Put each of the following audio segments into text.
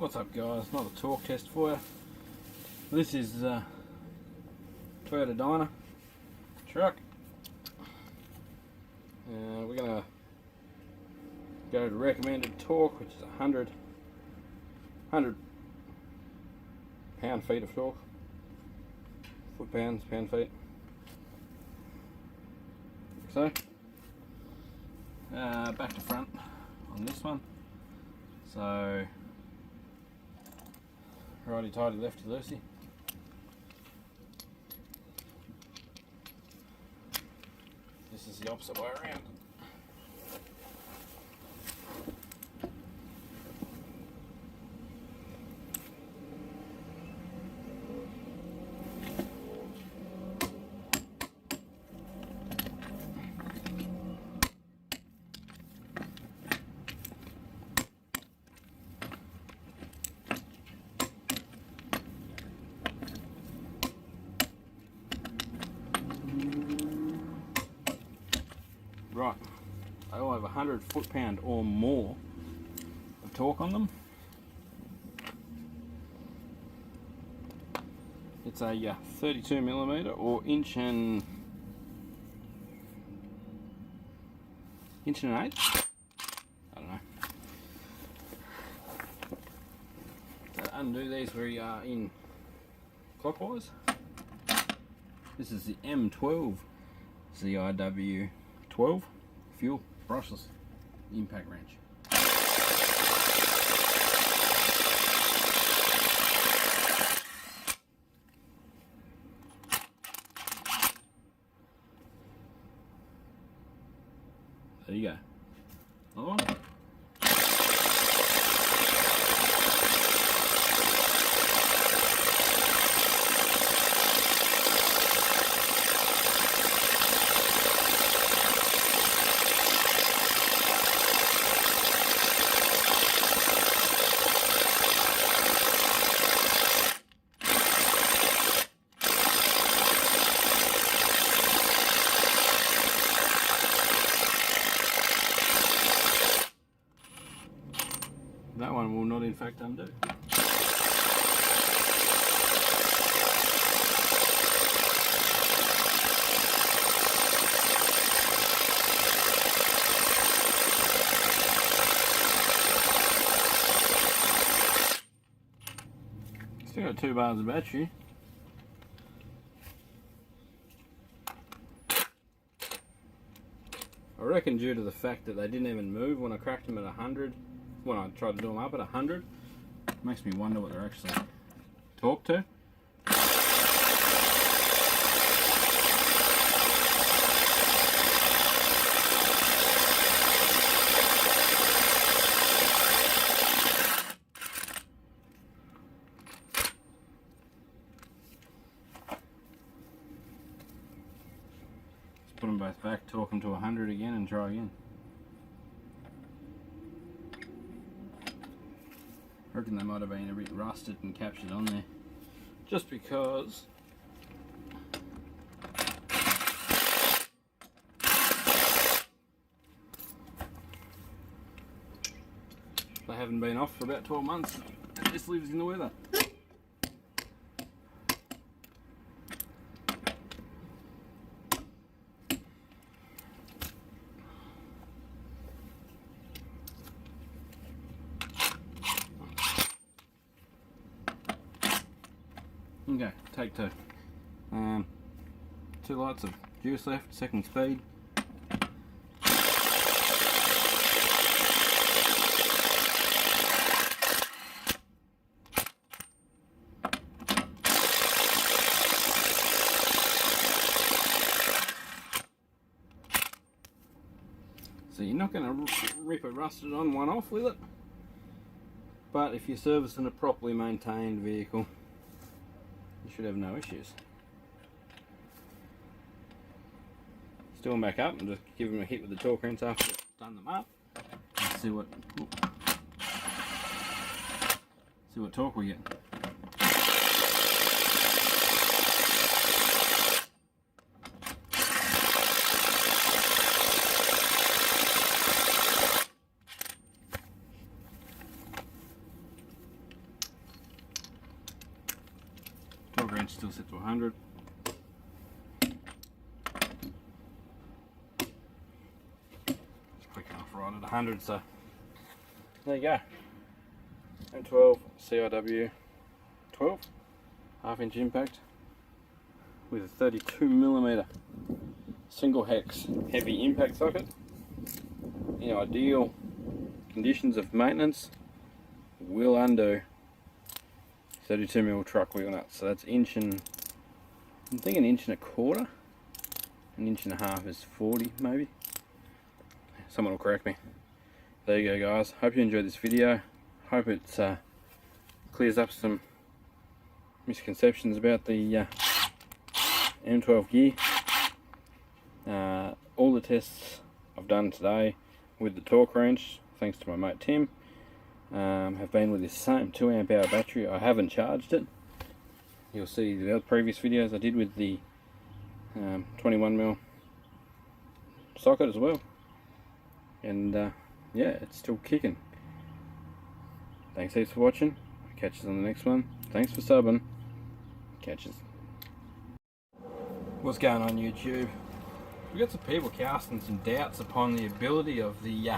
What's up guys, another torque test for you. This is Toyota Dyna truck. We're going to go to recommended torque, which is 100 pound-feet of torque. Foot-pounds, pound-feet. So, back to front on this one. So, righty-tighty, lefty-loosey. This is the opposite way around. Right, they all have 100 foot-pound or more of torque on them. It's a 32mm or inch and an eighth. I don't know. So undo these where you are in clockwise. This is the M12 ZIW 12 fuel brushless impact wrench. There you go. Another one. That one will not in fact undo. Still got 2 bars of battery. I reckon due to the fact that they didn't even move when I cracked them at 100, when I tried to do them up at 100, makes me wonder what they're actually torqued to. Let's put them both back, torque them to 100 again and try again. I reckon they might have been a bit rusted and captured on there, just because they haven't been off for about 12 months and this lives in the weather. Okay, take 2. 2 lights of juice left, second speed. So you're not going to rip a rusted on one off with it, but if you're servicing a properly maintained vehicle, you should have no issues. Still them back up and just give them a hit with the torque wrench after I've done them up. And see what torque we get. wrench still set to 100. It's quick enough right at 100, so there you go. M12 CIW 12, half-inch impact with a 32mm single hex heavy impact socket. In ideal conditions of maintenance, will undo 32mm truck wheel nuts. So that's I'm thinking 1.25 inches. An 1.5 inches is 40 maybe. Someone will correct me. There you go, guys. Hope you enjoyed this video. Hope it clears up some misconceptions about the M12 gear. All the tests I've done today with the torque wrench, thanks to my mate Tim, have been with this same 2Ah battery. I haven't charged it. You'll see the other previous videos I did with the 21mm socket as well, and yeah, it's still kicking. Thanks heaps for watching. Catch us on the next one. Thanks for subbing. Catch us. What's going on, YouTube? We've got some people casting some doubts upon the ability of the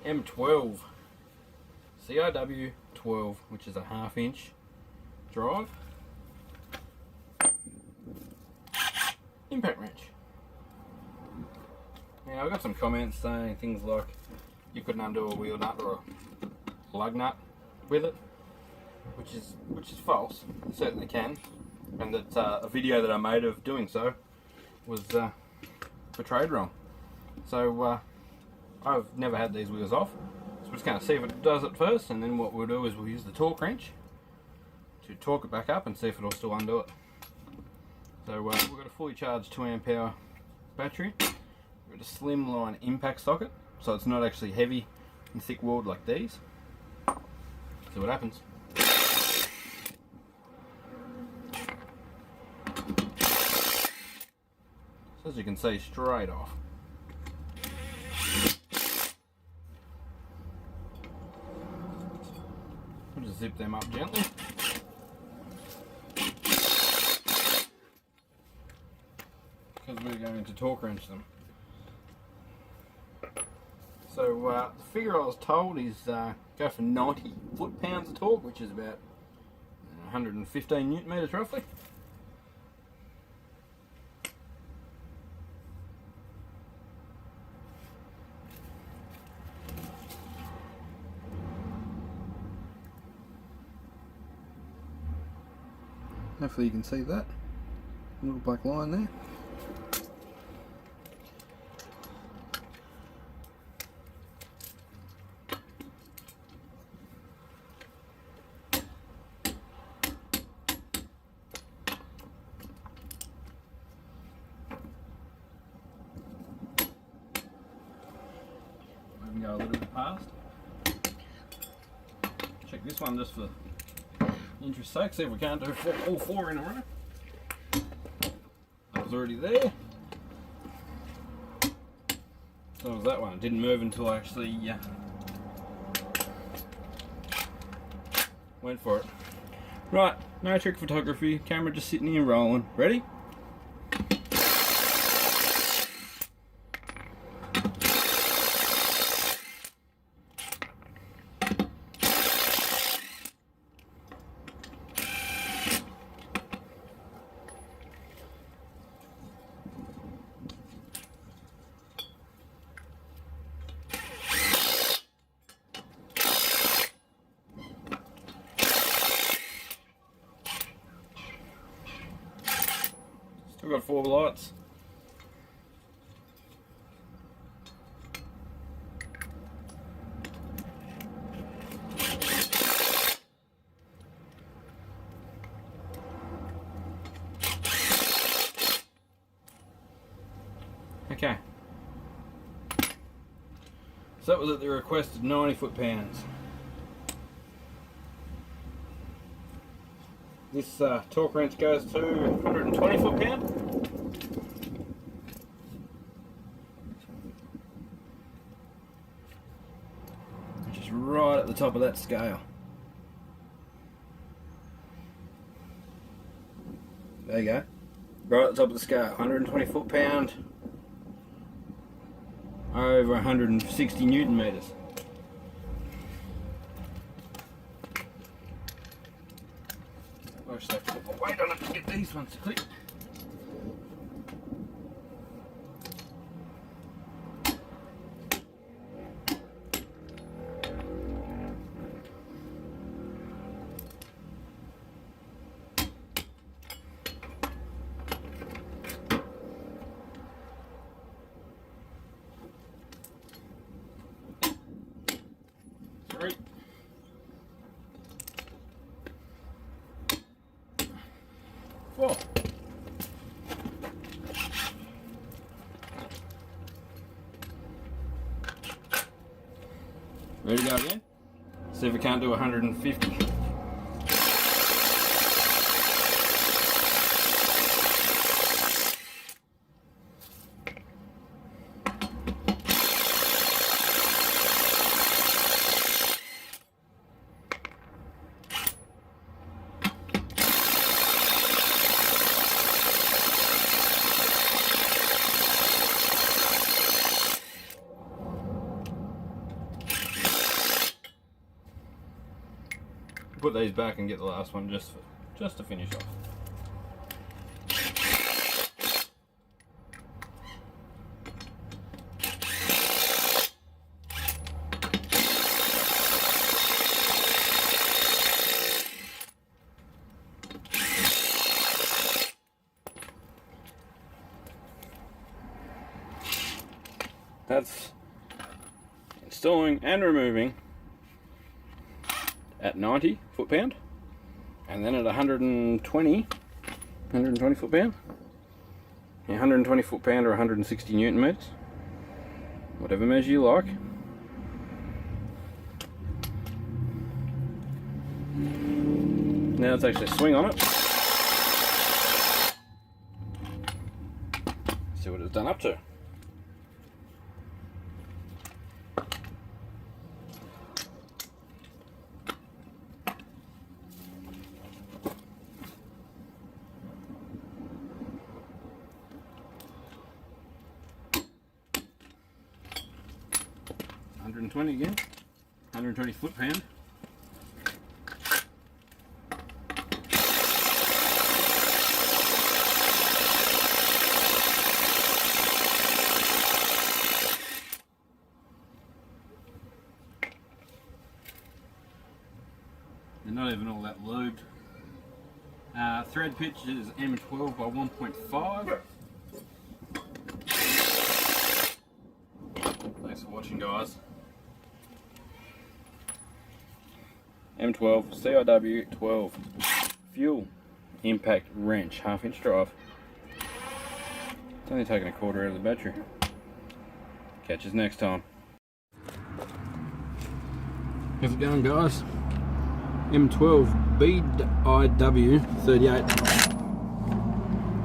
M12 CIW 12, which is a 1/2 inch drive impact wrench. Now, I got some comments saying things like you couldn't undo a wheel nut or a lug nut with it, which is false. You certainly can, and that a video that I made of doing so was portrayed wrong. So I've never had these wheels off, so we're just going to see if it does it first, and then what we'll do is we'll use the torque wrench to torque it back up and see if it'll still undo it. So we've got a fully charged 2Ah battery. We've got a slimline impact socket, so it's not actually heavy and thick walled like these. See what happens. So as you can see, straight off. We'll just zip them up gently. Because we're going to torque wrench them. So the figure I was told is go for 90 foot-pounds of torque, which is about 115 newton meters roughly. Hopefully you can see that little black line there. We can go a little bit past. Check this one just for interest's sake, see if we can't do all four in a row. That was already there. So was that one. It didn't move until I actually went for it. Right, no trick photography. Camera just sitting here rolling. Ready? Still got 4 lights. Okay. So that was at the request of 90 foot-pounds. This torque wrench goes to 120 foot-pound. Which is right at the top of that scale. There you go. Right at the top of the scale, 120 foot-pound, over 160 Newton meters. I just have to put my weight on it to get these ones to click. Three. Four. Ready to go again? See if we can't do 150. Put these back and get the last one just to finish off. That's installing and removing at 90 foot-pound, and then at 120 foot-pound, 120 foot-pound or 160 Newton meters, whatever measure you like. Now let's actually swing on it, see what it's done up to. Again, 120 foot-pound. They're not even all that lubed. Thread pitch is M12 by 1.5. Thanks for watching, guys. M12 CIW 12 fuel impact wrench, 1/2 inch drive. It's only taking a quarter out of the battery. Catch us next time. How's it going, guys? M12 BIW 38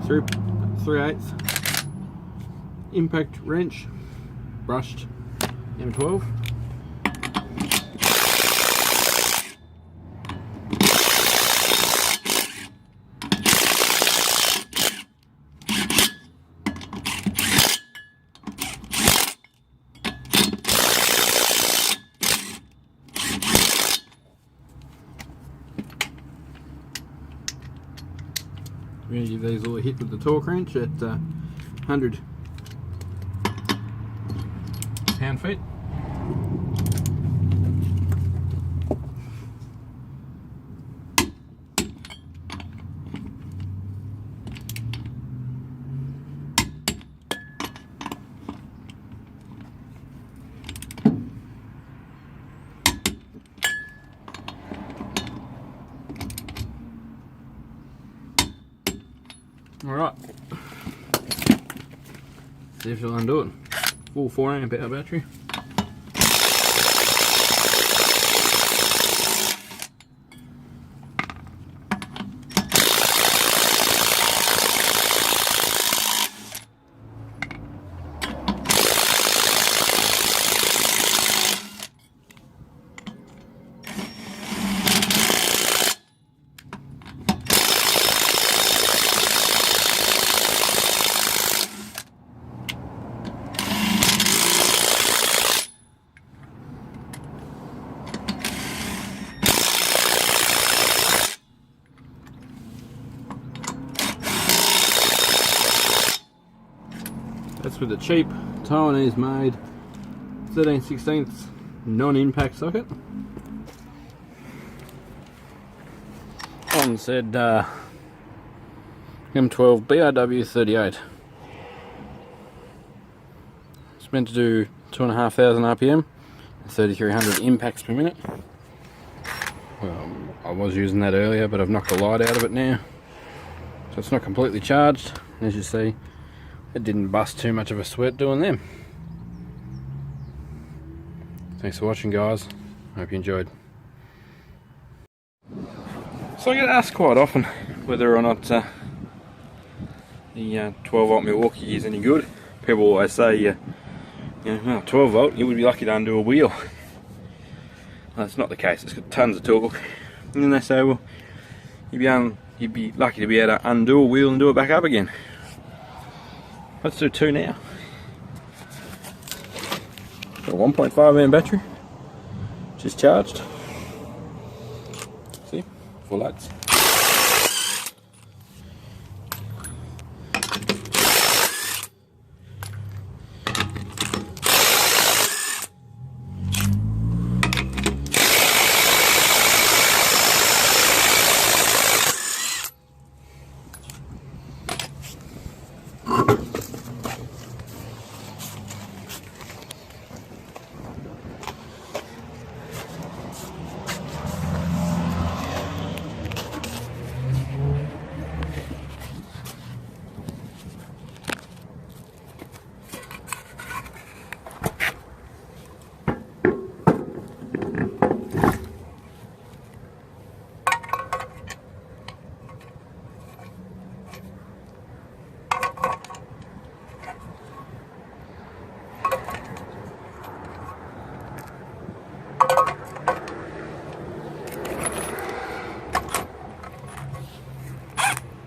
3/8 impact wrench, brushed M12. We're going to give these all a hit with the torque wrench at 100 pound-feet. Alright, see if she'll undo it. Full 4 amp hour battery. with a cheap Taiwanese made 13/16 non-impact socket. One said M12 BRW38. It's meant to do 2,500 RPM and 3,300 impacts per minute. Well, I was using that earlier, but I've knocked the light out of it now, so it's not completely charged. As you see, it didn't bust too much of a sweat doing them. Thanks for watching, guys. Hope you enjoyed. So I get asked quite often whether or not the 12-volt Milwaukee is any good. People always say, well, 12-volt, you would be lucky to undo a wheel. Well, that's not the case. It's got tons of torque. And then they say, well, you'd be lucky to be able to undo a wheel and do it back up again. Let's do two now. Got a 1.5 amp battery, just charged. See, full lights.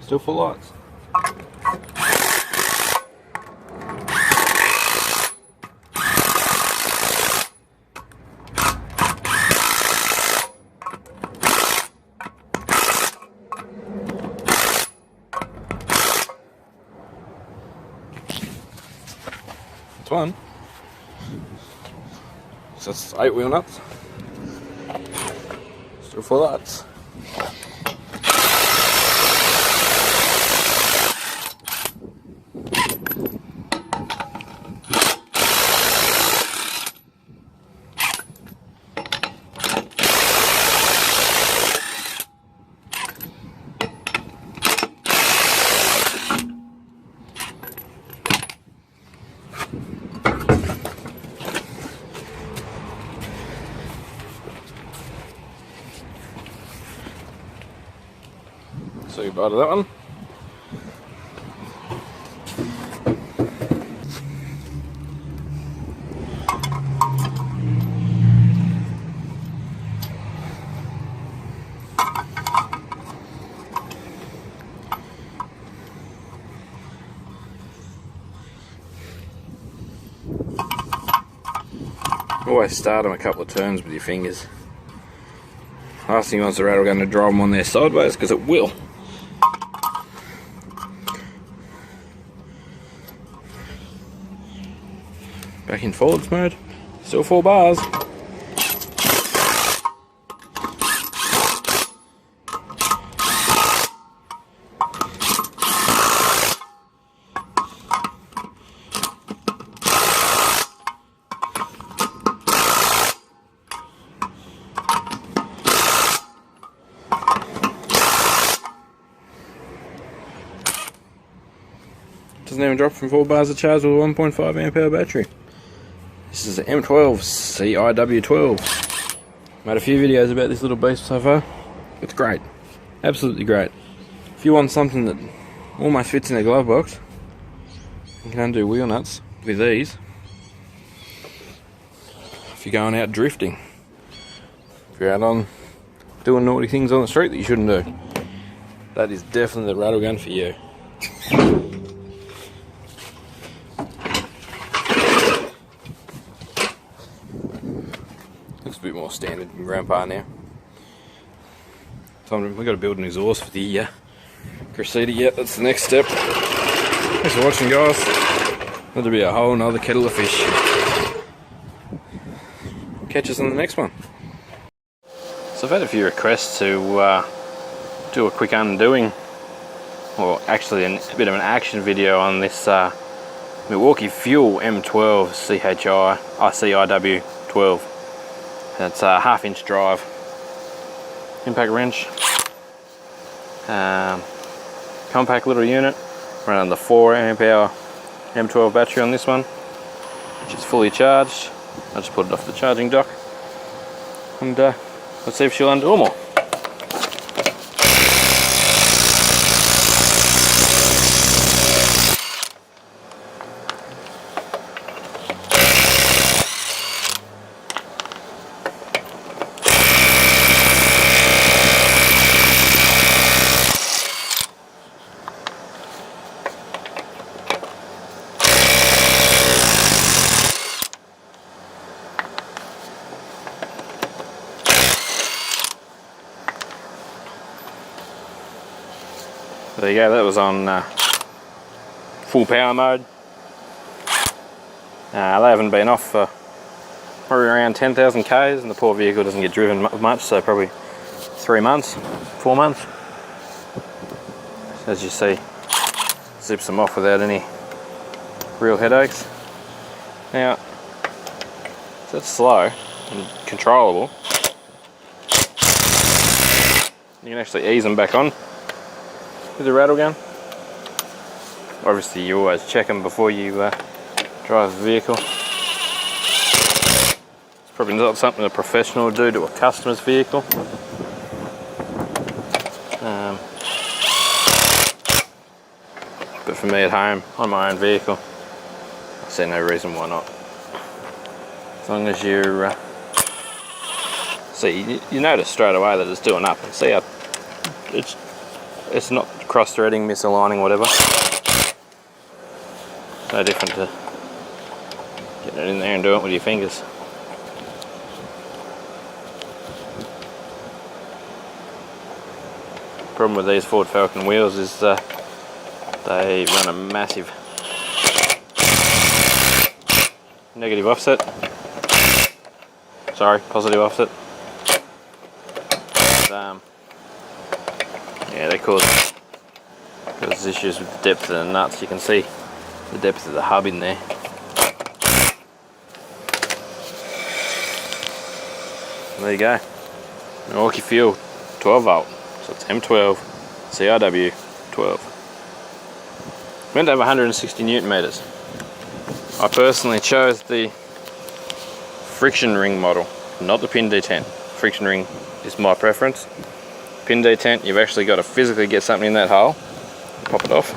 Still full lights. That's one. So that's 8 wheel nuts. Still full lights. So you bought that one. Always start them a couple of turns with your fingers. Last thing you want is the rattle gun to drive them on there sideways, because it will. Back in forwards mode, still 4 bars. Doesn't even drop from 4 bars of charge with a 1.5 amp hour battery. This is an M12 CIW12. Made a few videos about this little beast so far. It's great. Absolutely great. If you want something that almost fits in a glove box, you can undo wheel nuts with these. If you're going out drifting, if you're out on doing naughty things on the street that you shouldn't do, that is definitely the rattle gun for you. Looks a bit more standard than Grandpa now. So we've got to build an exhaust for the Crusader yet. That's the next step. Thanks for watching, guys. That'll be a whole nother kettle of fish. Catch us on the next one. So I've had a few requests to do a quick undoing, or actually a bit of an action video on this Milwaukee Fuel M12 CIW 12. That's a 1/2 inch drive, impact wrench, compact little unit, running the 4 amp hour M12 battery on this one, which is fully charged. I just put it off the charging dock, and let's see if she'll undo them all. There you go, that was on full power mode. They haven't been off for probably around 10,000 Ks, and the poor vehicle doesn't get driven much, so probably 3 months, 4 months. As you see, zips them off without any real headaches. Now, that's slow and controllable. You can actually ease them back on with the rattle gun. Obviously you always check them before you drive the vehicle. It's probably not something a professional would do to a customer's vehicle. But for me at home, on my own vehicle, I see no reason why not. As long as you see, you notice straight away that it's doing up, and see how it's not cross-threading, misaligning, whatever. No different to getting it in there and doing it with your fingers. Problem with these Ford Falcon wheels is they run a massive negative offset. Sorry, positive offset. And, yeah, they cause issues with the depth of the nuts. You can see the depth of the hub in there. There you go. Milwaukee Fuel 12 volt. So it's M12 CIW 12. Meant to have 160 Newton meters. I personally chose the friction ring model, not the pin detent. Friction ring is my preference. Pin detent, you've actually got to physically get something in that hole, pop it off.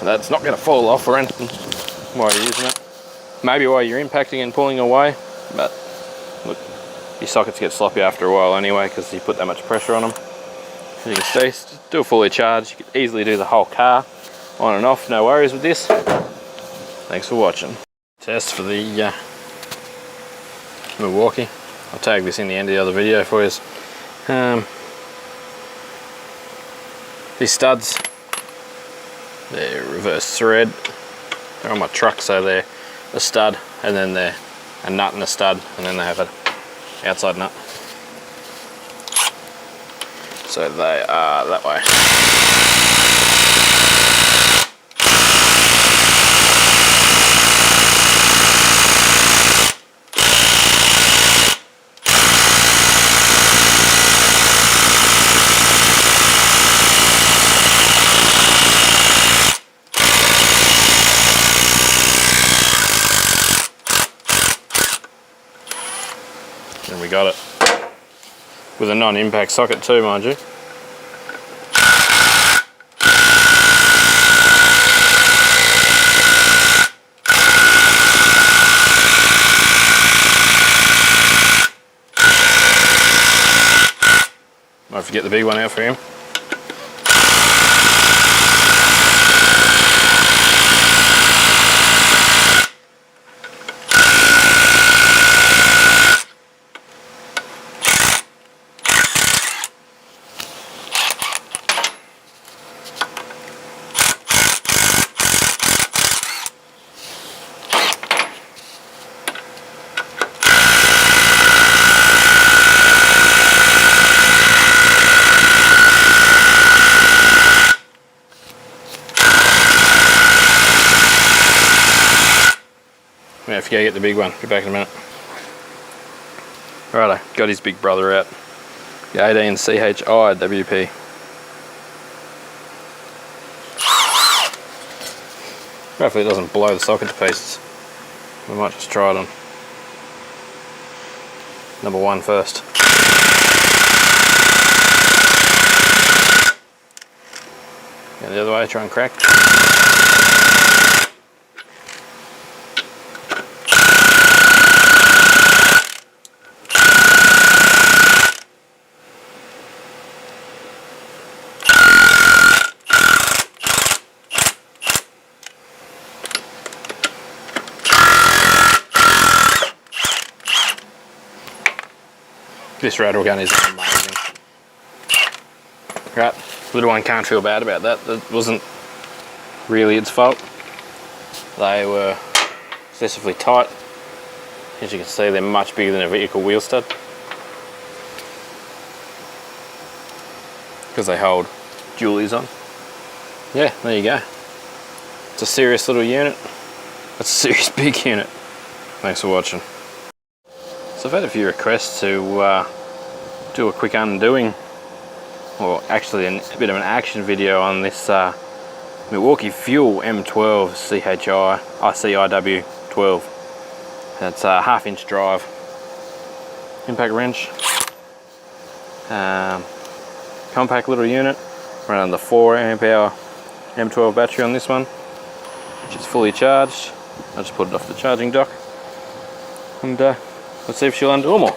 That's not going to fall off or anything while you're using it. Maybe while you're impacting and pulling away, but look, your sockets get sloppy after a while anyway because you put that much pressure on them. As you can see, just do it fully charged. You could easily do the whole car on and off, no worries with this. Thanks for watching. Test for the Milwaukee. I'll tag this in the end of the other video for you. These studs, they're reverse thread. They're on my truck, so they're a stud and then they're a nut and a stud, and then they have an outside nut. So they are that way. And we got it with a non-impact socket too, mind you. Might forget the big one out for him. off, go get the big one. Be back in a minute. Righto, got his big brother out. The 18 CHI WP. Hopefully it doesn't blow the socket to pieces. We might just try it on number 1 first. Go the other way, try and crack. This rattle gun is amazing. Right, little one can't feel bad about that. That wasn't really its fault. They were excessively tight. As you can see, they're much bigger than a vehicle wheel stud. Because they hold Julies on. Yeah, there you go. It's a serious little unit. It's a serious big unit. Thanks for watching. So I've had a few requests to do a quick undoing, or actually a bit of an action video on this Milwaukee Fuel M12 CHI CIW 12. That's a 1/2 inch drive, impact wrench, compact little unit, running the 4 amp hour M12 battery on this one, which is fully charged. I just put it off the charging dock, and let's see if she'll undo them all.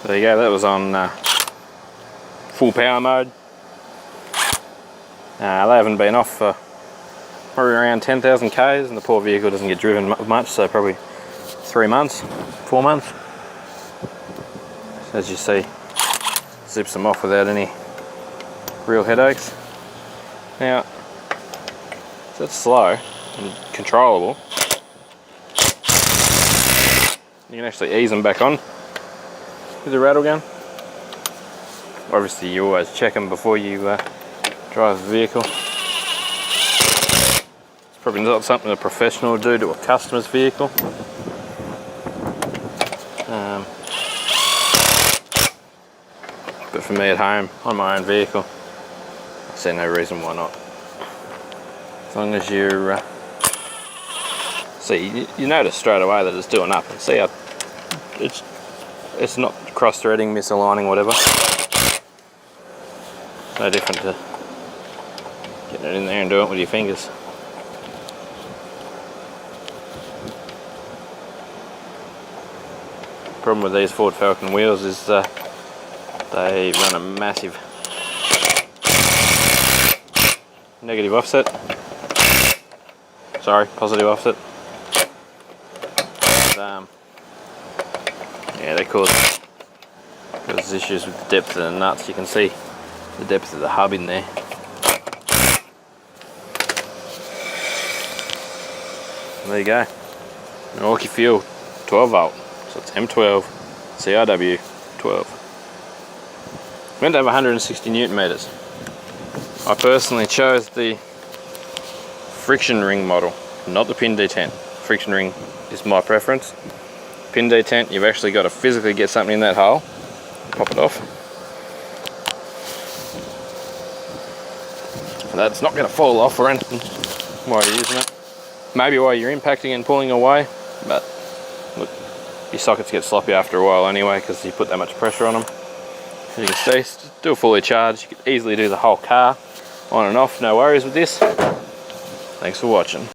There you go, that was on full power mode. They haven't been off for probably around 10,000 Ks, and the poor vehicle doesn't get driven much, so probably 3 months, 4 months. As you see, zips them off without any real headaches. Now, that's slow and controllable. You can actually ease them back on with the rattle gun. Obviously you always check them before you drive the vehicle. It's probably not something a professional would do to a customer's vehicle. But for me at home, on my own vehicle, I see no reason why not. As long as you're see, you notice straight away that it's doing up, and see how it's not cross-threading, misaligning, whatever. No different to getting it in there and doing it with your fingers. Problem with these Ford Falcon wheels is they run a massive negative offset. Sorry, positive offset. And, yeah, they cause issues with the depth of the nuts. You can see the depth of the hub in there. There you go. Milwaukee Fuel 12 volt. So it's M12 CIW 12. Meant to have 160 Newton meters. I personally chose the friction ring model, not the pin detent. Friction ring is my preference. Pin detent, you've actually got to physically get something in that hole, pop it off. And that's not going to fall off or anything while you're using it. Maybe while you're impacting and pulling away, but look, your sockets get sloppy after a while anyway because you put that much pressure on them. As you can see, still fully charged. You could easily do the whole car on and off, no worries with this. Thanks for watching.